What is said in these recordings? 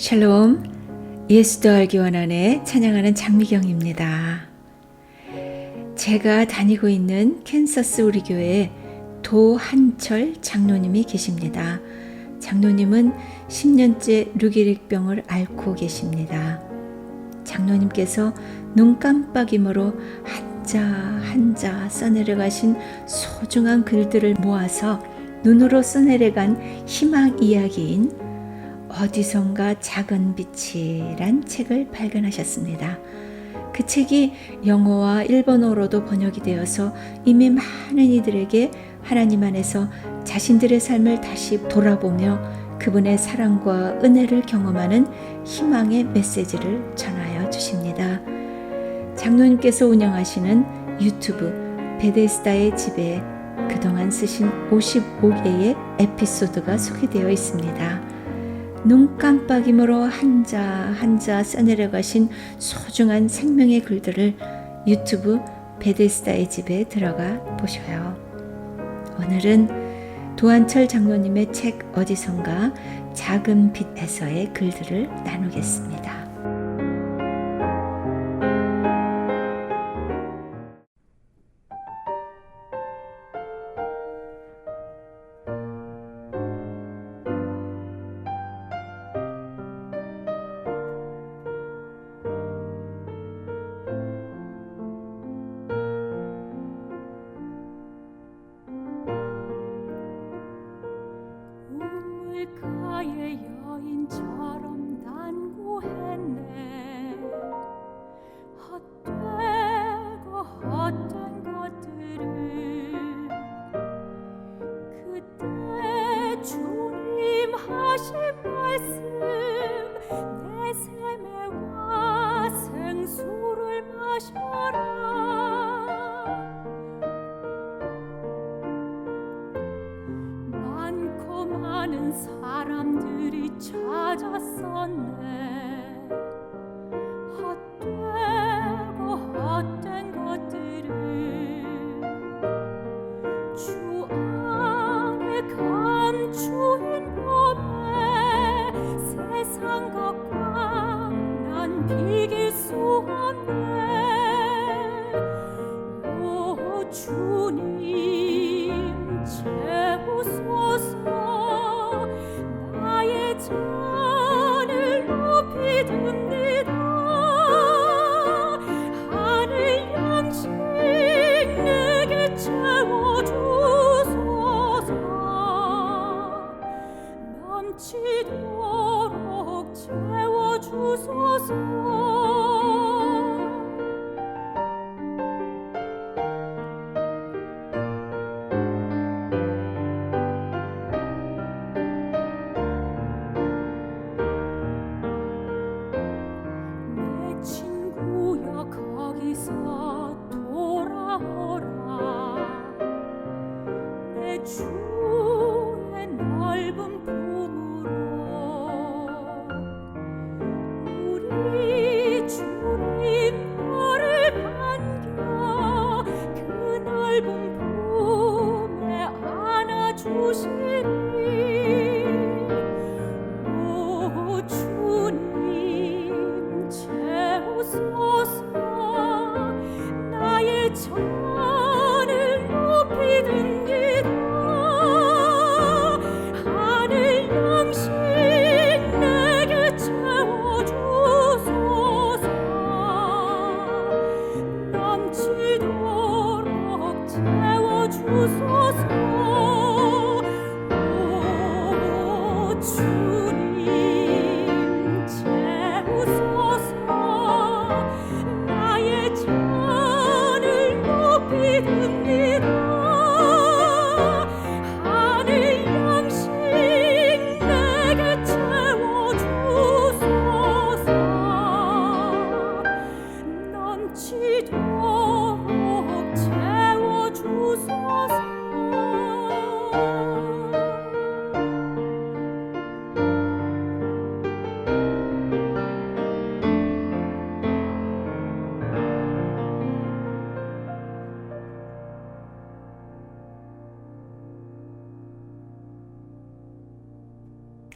샬롬, 예수도 알기 원하네 찬양하는 장미경입니다. 제가 다니고 있는 캔서스 우리 교회에 도한철 장로님이 계십니다. 장로님은 10년째 루게릭병을 앓고 계십니다. 장로님께서 눈 깜빡임으로 한자 써내려가신 소중한 글들을 모아서 눈으로 써내려간 희망 이야기인 어디선가 작은 빛이란 책을 발견하셨습니다. 그 책이 영어와 일본어로도 번역이 되어서 이미 많은 이들에게 하나님 안에서 자신들의 삶을 다시 돌아보며 그분의 사랑과 은혜를 경험하는 희망의 메시지를 전하여 주십니다. 장로님께서 운영하시는 유튜브 베데스다의 집에 그동안 쓰신 55개의 에피소드가 소개되어 있습니다. 눈 깜빡임으로 한자 써내려가신 소중한 생명의 글들을 유튜브 베데스다의 집에 들어가 보셔요. 오늘은 도한철 장로님의 책 어디선가 작은 빛에서의 글들을 나누겠습니다. 우물가의 여인처럼 단고했네. 헛되고 헛된 것들을 그때 주님 하신 말씀 내 샘에와 생수를 마셔라. 많은 사람들이 찾았었네. 헛되고 헛된 것들을 주 안에 감추인 봄에 세상 것과 난 비길 수 없네. 오 주님 채우소서. 나의 잔을 높이 듭니다. 하늘 양식 내게 채워주소서. 넘치도록 채워주소서. 거기서 돌아오라. 내 주의 넓은 품으로 우리 주님 너를 반겨 그 넓은 품에 안아주시리. 오 주님 채우소서. 나의 잔을 높이 듭니다. 하늘 양식 내게 채워주소서. 넘치도록 채워주소서. 오 주님 채우소서. 나의 잔을 높이 듭니다. 하늘 양식 내게 채워주소서. 넘치도록 채워주소서.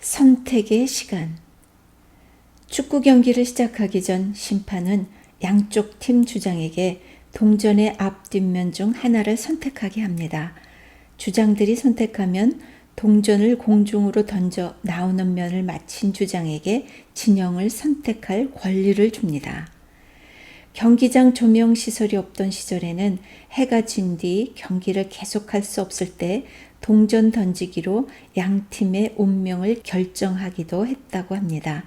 선택의 시간. 축구 경기를 시작하기 전 심판은 양쪽 팀 주장에게 동전의 앞뒷면 중 하나를 선택하게 합니다. 주장들이 선택하면 동전을 공중으로 던져 나오는 면을 맞힌 주장에게 진영을 선택할 권리를 줍니다. 경기장 조명 시설이 없던 시절에는 해가 진 뒤 경기를 계속할 수 없을 때 동전 던지기로 양 팀의 운명을 결정하기도 했다고 합니다.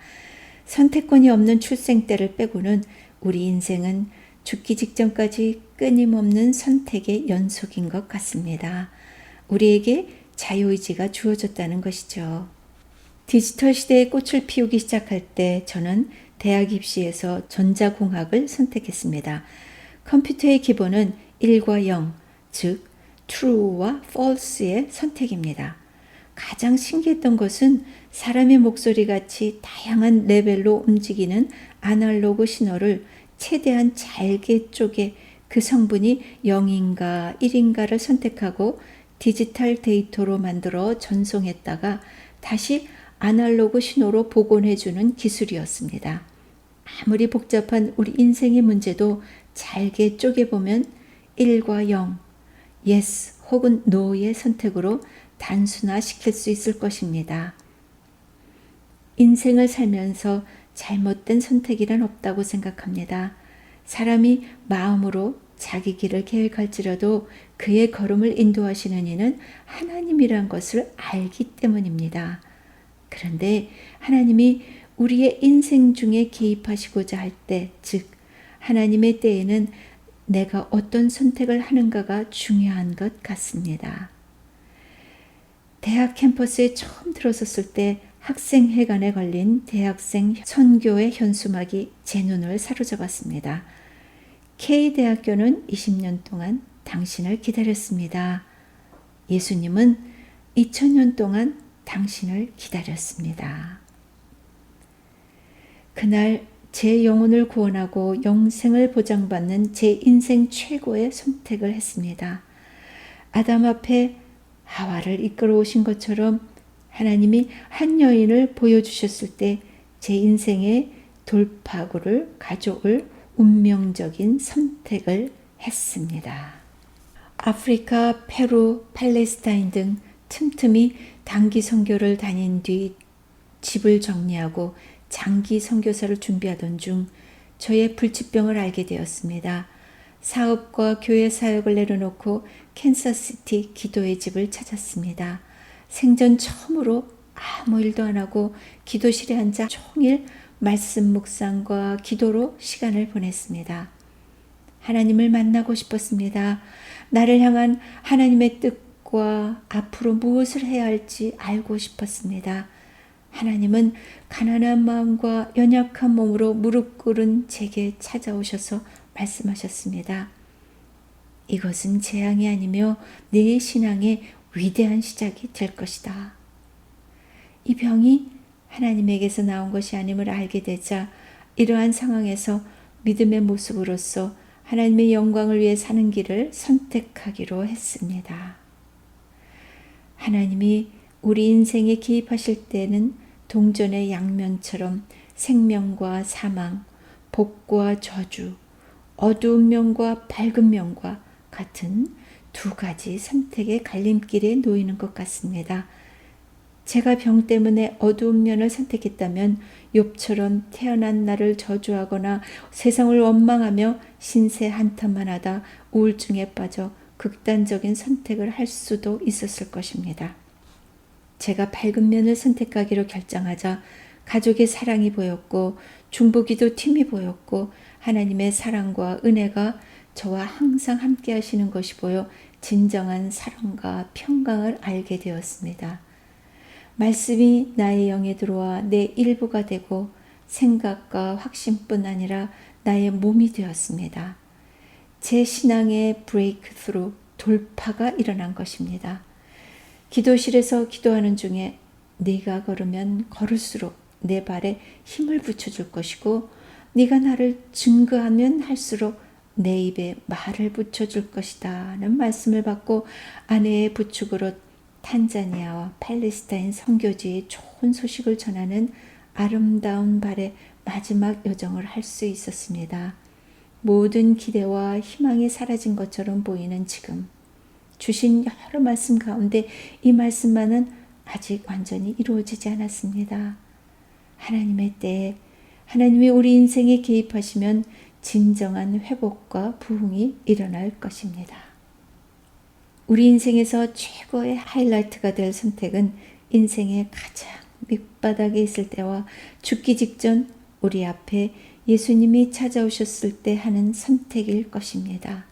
선택권이 없는 출생 때를 빼고는 우리 인생은 죽기 직전까지 끊임없는 선택의 연속인 것 같습니다. 우리에게 자유의지가 주어졌다는 것이죠. 디지털 시대에 꽃을 피우기 시작할 때 저는 대학 입시에서 전자공학을 선택했습니다. 컴퓨터의 기본은 1과 0, 즉 true와 false의 선택입니다. 가장 신기했던 것은 사람의 목소리 같이 다양한 레벨로 움직이는 아날로그 신호를 최대한 잘게 쪼개 그 성분이 0인가 1인가를 선택하고 디지털 데이터로 만들어 전송했다가 다시 아날로그 신호로 복원해주는 기술이었습니다. 아무리 복잡한 우리 인생의 문제도 잘게 쪼개보면 1과 0, yes 혹은 no의 선택으로 단순화시킬 수 있을 것입니다. 인생을 살면서 잘못된 선택이란 없다고 생각합니다. 사람이 마음으로 자기 길을 계획할지라도 그의 걸음을 인도하시는 이는 하나님이란 것을 알기 때문입니다. 그런데 하나님이 우리의 인생 중에 개입하시고자 할 때, 즉 하나님의 때에는 내가 어떤 선택을 하는가가 중요한 것 같습니다. 대학 캠퍼스에 처음 들어섰을 때 학생회관에 걸린 대학생 선교의 현수막이 제 눈을 사로잡았습니다. K대학교는 20년 동안 당신을 기다렸습니다. 예수님은 2000년 동안 당신을 기다렸습니다. 그날 제 영혼을 구원하고 영생을 보장받는 제 인생 최고의 선택을 했습니다. 아담 앞에 하와를 이끌어 오신 것처럼 하나님이 한 여인을 보여주셨을 때 제 인생의 돌파구를 가져올 운명적인 선택을 했습니다. 아프리카, 페루, 팔레스타인 등 틈틈이 단기 선교를 다닌 뒤 집을 정리하고 장기 선교사를 준비하던 중 저의 불치병을 알게 되었습니다. 사업과 교회 사역을 내려놓고 캔사스시티 기도의 집을 찾았습니다. 생전 처음으로 아무 일도 안 하고 기도실에 앉아 종일 말씀 묵상과 기도로 시간을 보냈습니다. 하나님을 만나고 싶었습니다. 나를 향한 하나님의 뜻과 앞으로 무엇을 해야 할지 알고 싶었습니다. 하나님은 가난한 마음과 연약한 몸으로 무릎 꿇은 제게 찾아오셔서 말씀하셨습니다. 이것은 재앙이 아니며 네 신앙의 위대한 시작이 될 것이다. 이 병이 하나님에게서 나온 것이 아님을 알게 되자 이러한 상황에서 믿음의 모습으로서 하나님의 영광을 위해 사는 길을 선택하기로 했습니다. 하나님이 우리 인생에 개입하실 때는 동전의 양면처럼 생명과 사망, 복과 저주, 어두운 면과 밝은 면과 같은 두 가지 선택의 갈림길에 놓이는 것 같습니다. 제가 병 때문에 어두운 면을 선택했다면 욥처럼 태어난 나를 저주하거나 세상을 원망하며 신세 한탄만 하다 우울증에 빠져 극단적인 선택을 할 수도 있었을 것입니다. 제가 밝은 면을 선택하기로 결정하자 가족의 사랑이 보였고 중보기도 팀이 보였고 하나님의 사랑과 은혜가 저와 항상 함께 하시는 것이 보여 진정한 사랑과 평강을 알게 되었습니다. 말씀이 나의 영에 들어와 내 일부가 되고 생각과 확신뿐 아니라 나의 몸이 되었습니다. 제 신앙의 브레이크스루, 돌파가 일어난 것입니다. 기도실에서 기도하는 중에 네가 걸으면 걸을수록 내 발에 힘을 붙여줄 것이고 네가 나를 증거하면 할수록 내 입에 말을 붙여줄 것이다 는 말씀을 받고 아내의 부축으로 탄자니아와 팔레스타인 선교지의 좋은 소식을 전하는 아름다운 발에 마지막 여정을 할 수 있었습니다. 모든 기대와 희망이 사라진 것처럼 보이는 지금 주신 여러 말씀 가운데 이 말씀만은 아직 완전히 이루어지지 않았습니다. 하나님의 때에 하나님이 우리 인생에 개입하시면 진정한 회복과 부흥이 일어날 것입니다. 우리 인생에서 최고의 하이라이트가 될 선택은 인생의 가장 밑바닥에 있을 때와 죽기 직전 우리 앞에 예수님이 찾아오셨을 때 하는 선택일 것입니다.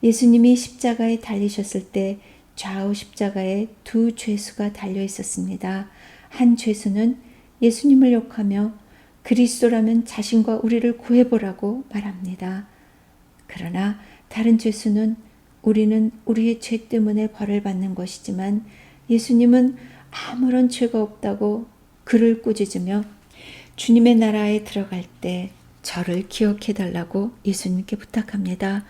예수님이 십자가에 달리셨을 때 좌우 십자가에 두 죄수가 달려 있었습니다. 한 죄수는 예수님을 욕하며 그리스도라면 자신과 우리를 구해보라고 말합니다. 그러나 다른 죄수는 우리는 우리의 죄 때문에 벌을 받는 것이지만 예수님은 아무런 죄가 없다고 그를 꾸짖으며 주님의 나라에 들어갈 때 저를 기억해달라고 예수님께 부탁합니다.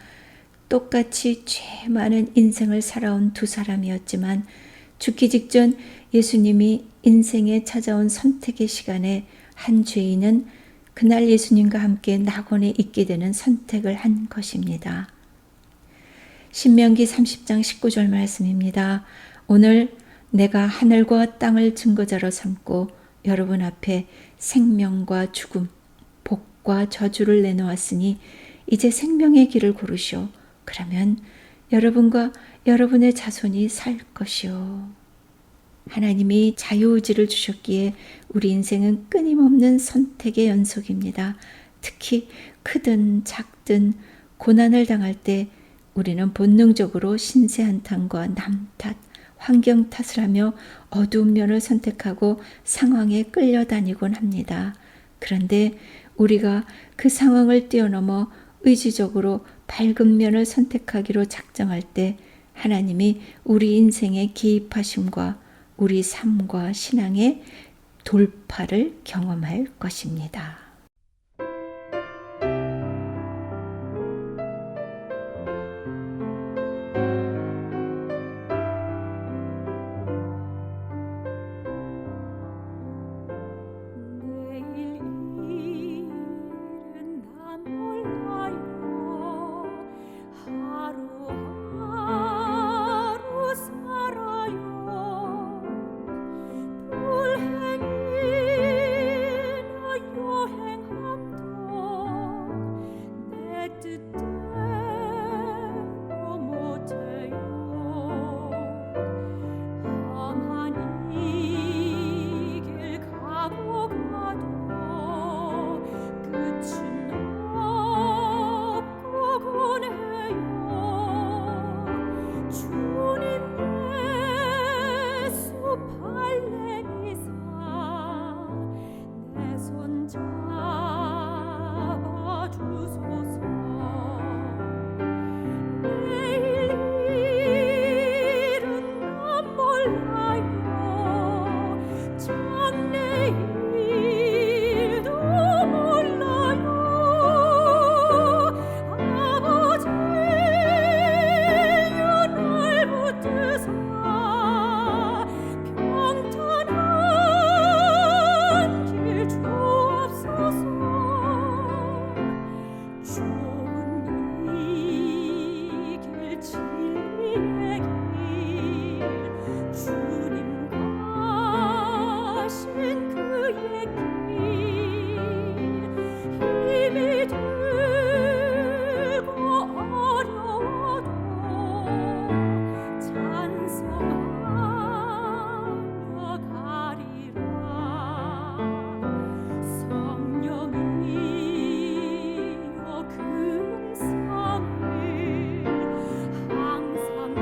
똑같이 죄 많은 인생을 살아온 두 사람이었지만 죽기 직전 예수님이 인생에 찾아온 선택의 시간에 한 죄인은 그날 예수님과 함께 낙원에 있게 되는 선택을 한 것입니다. 신명기 30장 19절 말씀입니다. 오늘 내가 하늘과 땅을 증거자로 삼고 여러분 앞에 생명과 죽음, 복과 저주를 내놓았으니 이제 생명의 길을 고르시오. 그러면 여러분과 여러분의 자손이 살 것이오. 하나님이 자유의지를 주셨기에 우리 인생은 끊임없는 선택의 연속입니다. 특히 크든 작든 고난을 당할 때 우리는 본능적으로 신세 한탄과 남 탓, 환경 탓을 하며 어두운 면을 선택하고 상황에 끌려다니곤 합니다. 그런데 우리가 그 상황을 뛰어넘어 의지적으로 밝은 면을 선택하기로 작정할 때 하나님이 우리 인생에 개입하심과 우리 삶과 신앙의 돌파를 경험할 것입니다. 내일 일은 나 몰라요. 하루하루 살아요. 불행이나 여행함도 내 뜻대로 못해요. 험한 이 길 가고 가도 끝은 없고곤 해요. 주님 예수 발레미사 내 손 잡아주소서. 내일 일은 난 몰라요. 장래일도 몰라요. 아버지여 날 붙드사 평탄한 길 주옵소서. 좋은 이 길 진리의 길 주님 가신 그의 길 힘이 들고 어려워도 찬송하며 가리라. 성령이여 그 음성을 항상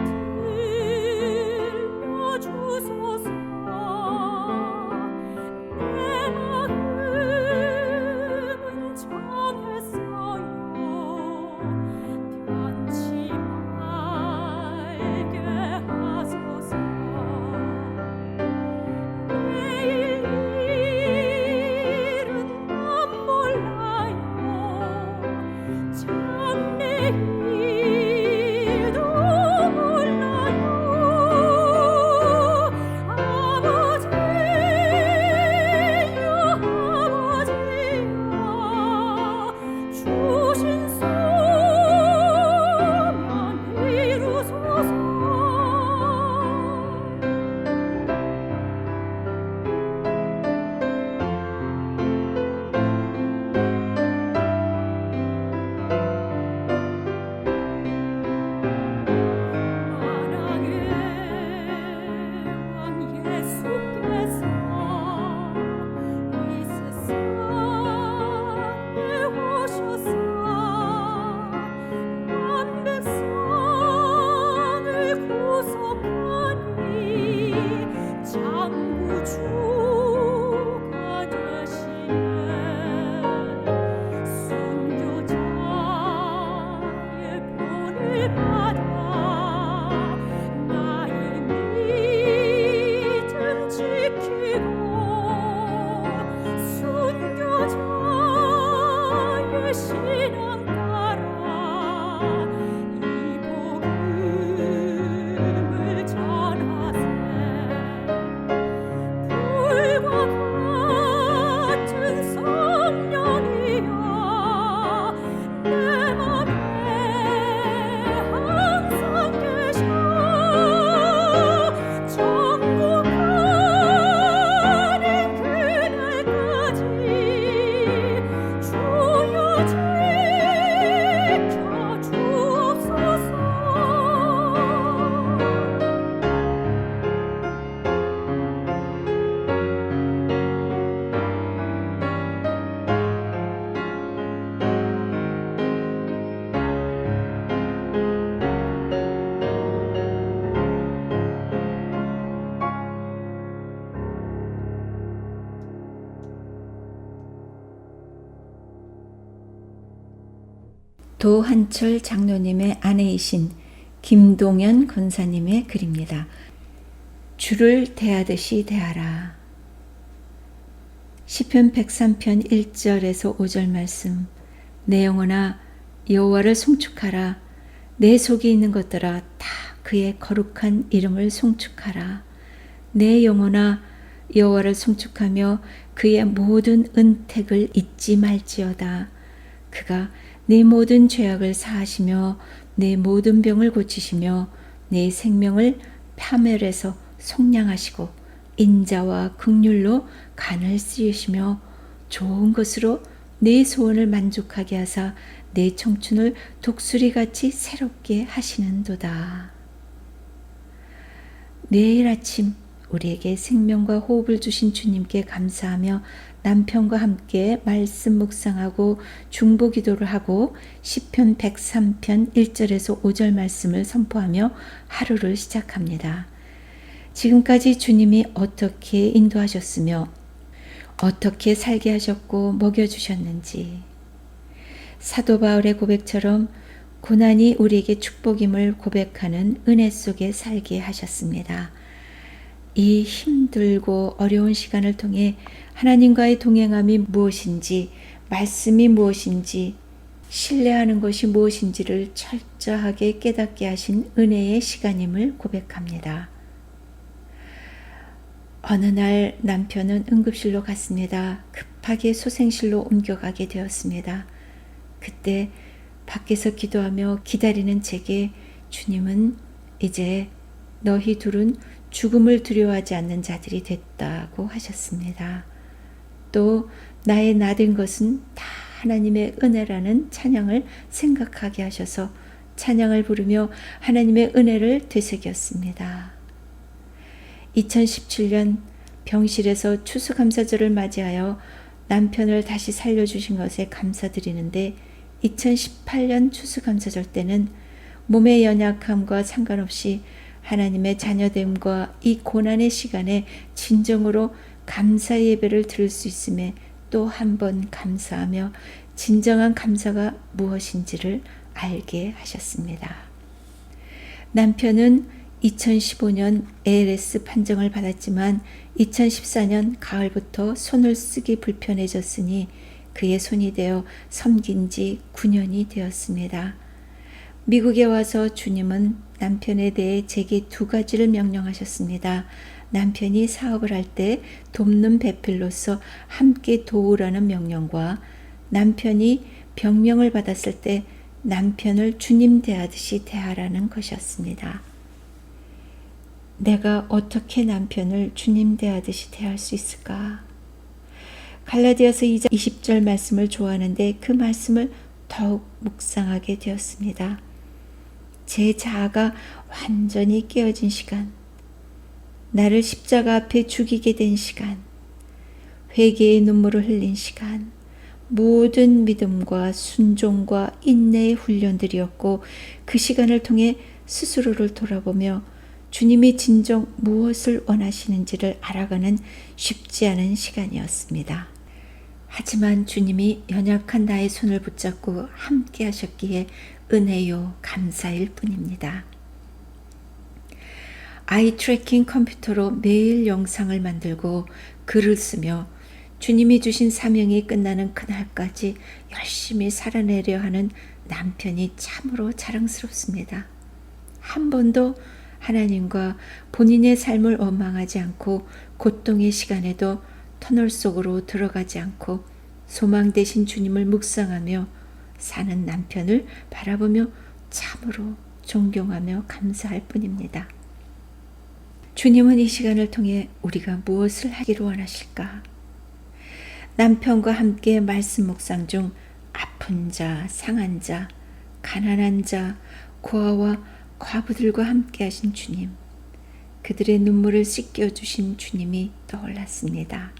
도한철 장로님의 아내이신 김동연 권사님의 글입니다. 주를 대하듯이 대하라. 시편 103편 1절에서 5절 말씀. 내 영혼아 여호와를 송축하라. 내 속에 있는 것들아 다 그의 거룩한 이름을 송축하라. 내 영혼아 여호와를 송축하며 그의 모든 은택을 잊지 말지어다. 그가 내 모든 죄악을 사하시며 내 모든 병을 고치시며 내 생명을 파멸에서 속량하시고 인자와 긍휼로 간을 씌우시며 좋은 것으로 내 소원을 만족하게 하사 내 청춘을 독수리같이 새롭게 하시는도다. 매일 아침 우리에게 생명과 호흡을 주신 주님께 감사하며 남편과 함께 말씀 묵상하고 중보 기도를 하고 시편 103편 1절에서 5절 말씀을 선포하며 하루를 시작합니다. 지금까지 주님이 어떻게 인도하셨으며 어떻게 살게 하셨고 먹여주셨는지, 사도 바울의 고백처럼 고난이 우리에게 축복임을 고백하는 은혜 속에 살게 하셨습니다. 이 힘들고 어려운 시간을 통해 하나님과의 동행함이 무엇인지, 말씀이 무엇인지, 신뢰하는 것이 무엇인지를 철저하게 깨닫게 하신 은혜의 시간임을 고백합니다. 어느 날 남편은 응급실로 갔습니다. 급하게 소생실로 옮겨가게 되었습니다. 그때 밖에서 기도하며 기다리는 제게 주님은 이제 너희 둘은 죽음을 두려워하지 않는 자들이 됐다고 하셨습니다. 또 나의 나된 것은 다 하나님의 은혜라는 찬양을 생각하게 하셔서 찬양을 부르며 하나님의 은혜를 되새겼습니다. 2017년 병실에서 추수감사절을 맞이하여 남편을 다시 살려주신 것에 감사드리는데 2018년 추수감사절 때는 몸의 연약함과 상관없이 하나님의 자녀됨과 이 고난의 시간에 진정으로 감사의 예배를 드릴 수 있음에 또 한 번 감사하며 진정한 감사가 무엇인지를 알게 하셨습니다. 남편은 2015년 ALS 판정을 받았지만 2014년 가을부터 손을 쓰기 불편해졌으니 그의 손이 되어 섬긴 지 9년이 되었습니다. 미국에 와서 주님은 남편에 대해 제게 2가지를 명령하셨습니다. 남편이 사업을 할 때 돕는 배필로서 함께 도우라는 명령과 남편이 병명을 받았을 때 남편을 주님 대하듯이 대하라는 것이었습니다. 내가 어떻게 남편을 주님 대하듯이 대할 수 있을까? 갈라디아서 2장 20절 말씀을 좋아하는데 그 말씀을 더욱 묵상하게 되었습니다. 제 자아가 완전히 깨어진 시간, 나를 십자가 앞에 죽이게 된 시간, 회개의 눈물을 흘린 시간, 모든 믿음과 순종과 인내의 훈련들이었고 그 시간을 통해 스스로를 돌아보며 주님이 진정 무엇을 원하시는지를 알아가는 쉽지 않은 시간이었습니다. 하지만 주님이 연약한 나의 손을 붙잡고 함께 하셨기에 은혜요 감사일 뿐입니다. 아이 트래킹 컴퓨터로 매일 영상을 만들고 글을 쓰며 주님이 주신 사명이 끝나는 그날까지 열심히 살아내려 하는 남편이 참으로 자랑스럽습니다. 한 번도 하나님과 본인의 삶을 원망하지 않고 고통의 시간에도 터널 속으로 들어가지 않고 소망 되신 주님을 묵상하며 사는 남편을 바라보며 참으로 존경하며 감사할 뿐입니다. 주님은 이 시간을 통해 우리가 무엇을 하기를 원하실까? 남편과 함께 말씀 묵상 중 아픈 자, 상한 자, 가난한 자, 고아와 과부들과 함께 하신 주님, 그들의 눈물을 씻겨주신 주님이 떠올랐습니다.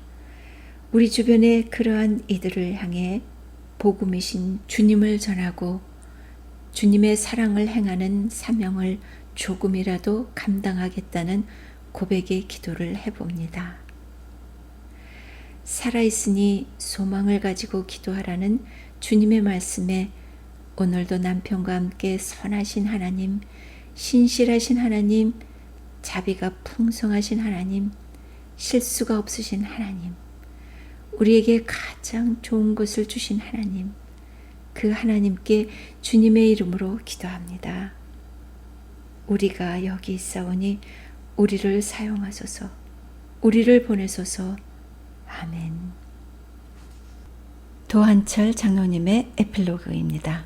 우리 주변에 그러한 이들을 향해 복음이신 주님을 전하고 주님의 사랑을 행하는 사명을 조금이라도 감당하겠다는 고백의 기도를 해봅니다. 살아있으니 소망을 가지고 기도하라는 주님의 말씀에 오늘도 남편과 함께 선하신 하나님, 신실하신 하나님, 자비가 풍성하신 하나님, 실수가 없으신 하나님, 우리에게 가장 좋은 것을 주신 하나님, 그 하나님께 주님의 이름으로 기도합니다. 우리가 여기 있사오니 우리를 사용하소서, 우리를 보내소서. 아멘. 도한철 장로님의 에필로그입니다.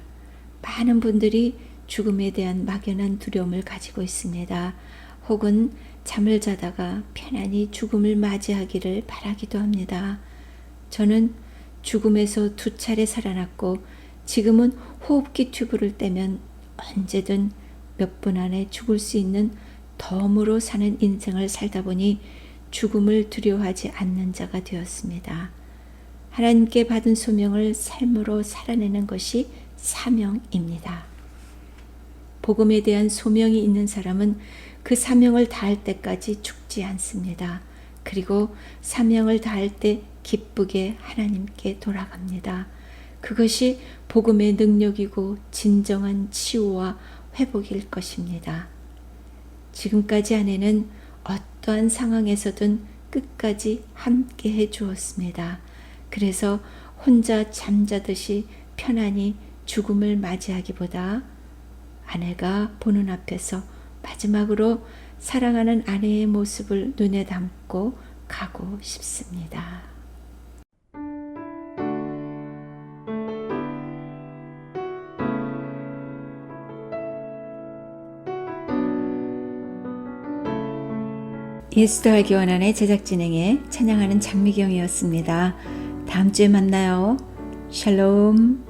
많은 분들이 죽음에 대한 막연한 두려움을 가지고 있습니다. 혹은 잠을 자다가 편안히 죽음을 맞이하기를 바라기도 합니다. 저는 죽음에서 2차례 살아났고 지금은 호흡기 튜브를 떼면 언제든 몇 분 안에 죽을 수 있는 덤으로 사는 인생을 살다 보니 죽음을 두려워하지 않는 자가 되었습니다. 하나님께 받은 소명을 삶으로 살아내는 것이 사명입니다. 복음에 대한 소명이 있는 사람은 그 사명을 다할 때까지 죽지 않습니다. 그리고 사명을 다할 때 기쁘게 하나님께 돌아갑니다. 그것이 복음의 능력이고 진정한 치유와 회복일 것입니다. 지금까지 아내는 어떠한 상황에서든 끝까지 함께 해 주었습니다. 그래서 혼자 잠자듯이 편안히 죽음을 맞이하기보다 아내가 보는 앞에서 마지막으로 사랑하는 아내의 모습을 눈에 담고 가고 싶습니다. 예수 더하기 원한의 제작 진행에 찬양하는 장미경이었습니다. 다음 주에 만나요. 샬롬.